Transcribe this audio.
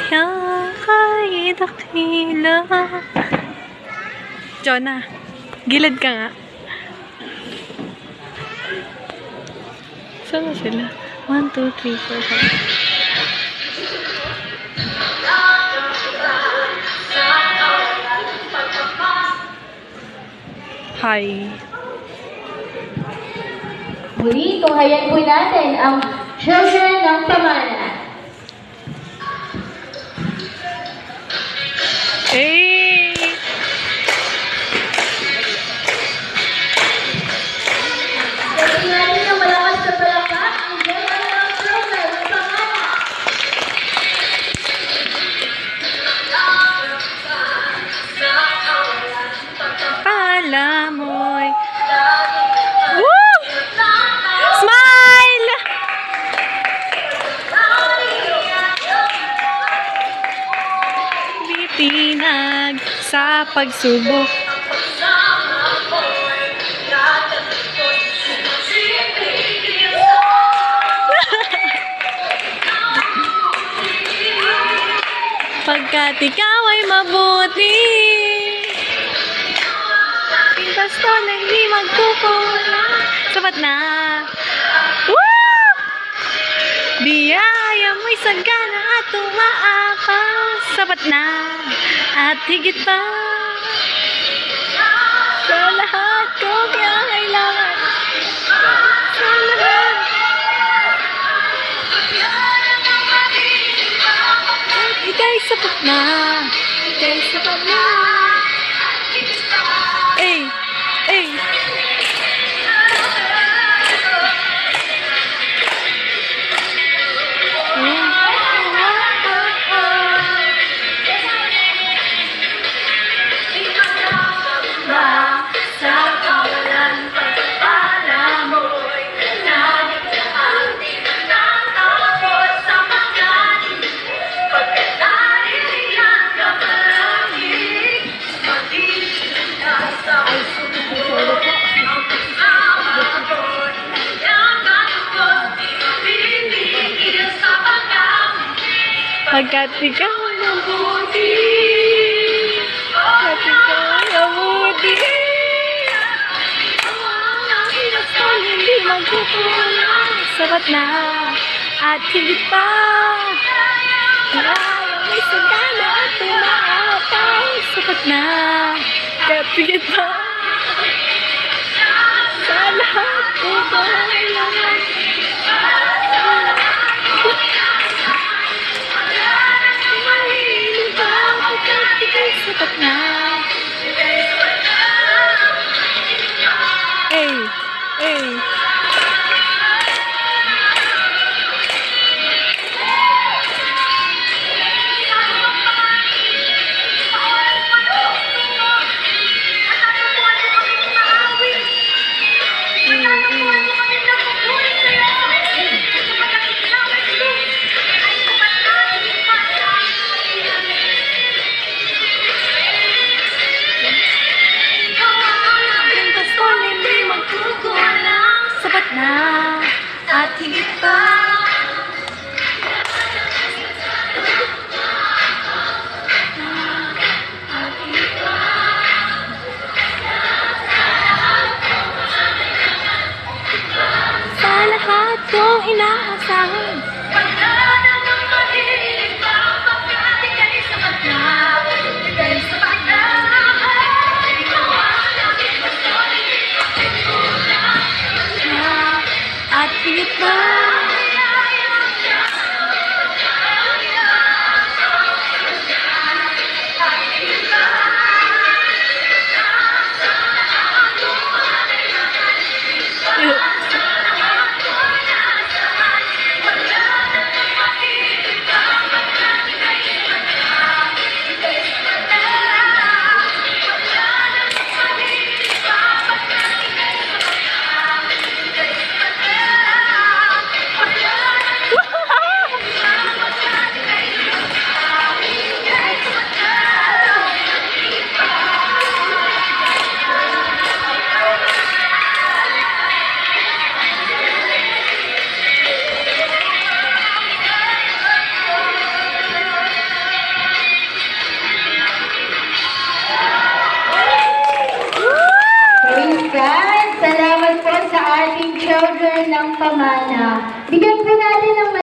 kaya kay dakila. Jonah, gilid ka nga. Saan na sila? 1, 2, 3, 4, 5. Hi. Muli, tunghayan po natin ang children ng pamana. Hey! Sabi natin na malakas sa palakpak ang children ng children ng pamana. Alam mo'y woo! Smile! Bitinag sa pagsubok. Pagkat ikaw ay mabuti, basta na hindi magkukulang. Sapat na. Woo! Biyaya mo'y sagana at umaapas. Sapat na. At higit pa. Sa lahat ko kaya kailangan. Sa lahat. Ika'y sapat na. Ika'y sapat na. Hey! Hey! Pagkat ikaw ay mabuti, pagkat ikaw ay mabuti, basta hindi magkukulang. Sapat na at higit pa. May sagana at umaapaw. Sapat na at higit pa. Sa lahat ko ba kailangan. Sapat na. Hey! Hey! Sapat na at higit pa. Sa lahat kong inaasahan. At higit pa. pamana. Bigyan po natin ng